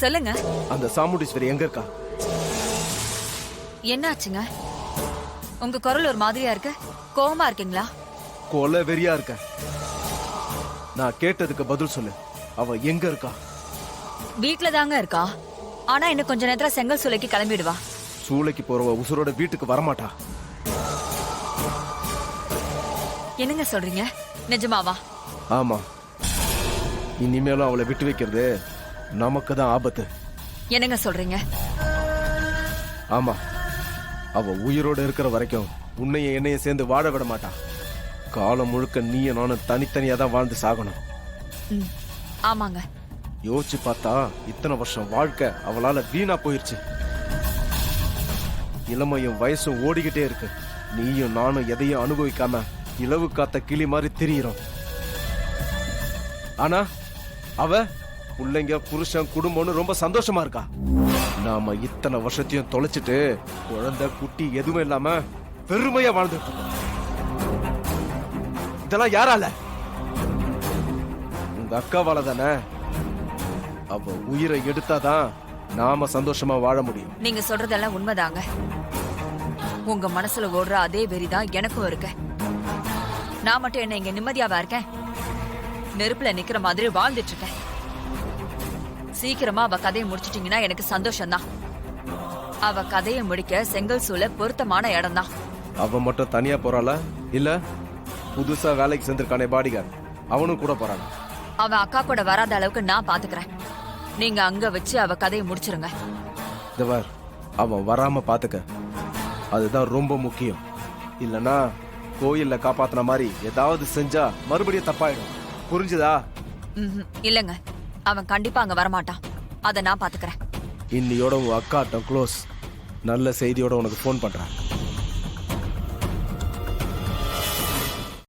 சொல்லுங்க. அந்த சாமுண்டீஸ்வரி எங்க இருக்கா? என்ன ஆச்சுங்க? உங்க குரல் ஒரு மாதிரியா இருக்கு. கோவமா இருக்கீங்களா? கொலை வெறியா இருக்க. நான் கேட்டதுக்கு பதில் சொல்லு. அவ எங்க இருக்கா? வீட்ல தாங்க இருக்கா. ஆனா இன்னும் கொஞ்ச நேரத்துல செங்கல் சூளைக்கு கிளம்பிடுவா. சூளைக்கு போறவ உசுரோட வீட்டுக்கு வரமாட்டா. என்னங்க சொல்றீங்க? நிஜமாவா? ஆமா. இனிமேலும் அவளை விட்டு வைக்கிறது நமக்கு தான் ஆபத்து. என்னங்க சொல்றீங்க? ஆமா. அவ உயிரோட இருக்கிற வரைக்கும் உன்னையும் என்னையும் சேர்ந்து வாழ விட மாட்டா. காலம் முழுக்க நீயும் நானும் தனித்தனியா தான் வாழ்ந்து சாகணும். ஆமாங்க. யோசிச்சு பார்த்தா இத்தனை வருஷம் வாழ்க்கை அவளால வீணா போயிருச்சு. இளமையும் வயசும் ஓடிக்கிட்டே இருக்கு. நீயும் நானும் எதையும் அனுபவிக்காம இலவு காத்த கிளி மாதிரி திரியிறோம். ஆனா அவ பிள்ளைங்க புருஷன் குடும்பம்னு ரொம்ப சந்தோஷமா இருக்கா. நாம இத்தனை வருஷத்தையும் தொலைச்சிட்டு குழந்தை குட்டி எதுவும் இல்லாம பெருமையா வாழ்ந்துட்டு இருக்கோம். இதெல்லாம் யாரால? உங்க அக்காவால தானே. அவ உயிரை எடுத்தாதான் நாம சந்தோஷமா வாழ முடியும். நீங்க சொல்றதெல்லாம் உண்மைதாங்க. உங்க மனசுல ஓடுற அதே வெறிதான் எனக்கும் இருக்கு. நான் மட்டும் என்ன இங்க நிம்மதியாவா இருக்கேன்? நெருப்புல நிக்கிற மாதிரி வாழ்ந்துட்டு இருக்கேன். சீக்கிரமா அவ கதையை முடிச்சிட்டீங்கன்னா எனக்கு சந்தோஷம்தான். அவ கதையை முடிக்க செங்கல் சூளை பொருத்தமான இடம் தான். அவ மட்டும் தனியா போறாளா இல்ல புதுசா வேலைக்கு சேர்ந்திருக்கானே பாடிகார்ட் அவனும் கூட போறானா? அவ அக்கா கூட வராத அளவுக்கு நான் பாத்துக்கிறேன். நீங்க அங்க வச்சு அவ கதையை முடிச்சிருங்க. தேவர், அவன் வராம பாத்துக்க. அதுதான் ரொம்ப முக்கியம். இல்லனா கோயில்ல காப்பாத்தின மாதிரி ஏதாவது செஞ்சா மறுபடியும் தப்பாயிடும். புரிஞ்சுதா? இல்லங்க, அவன் கண்டிப்பா அங்க வரமாட்டான். அத நான் பாத்துக்கிறேன். இன்னியோட உன் அக்காட்டம் க்ளோஸ். நல்ல செய்தியோட உனக்கு போன் பண்றேன்.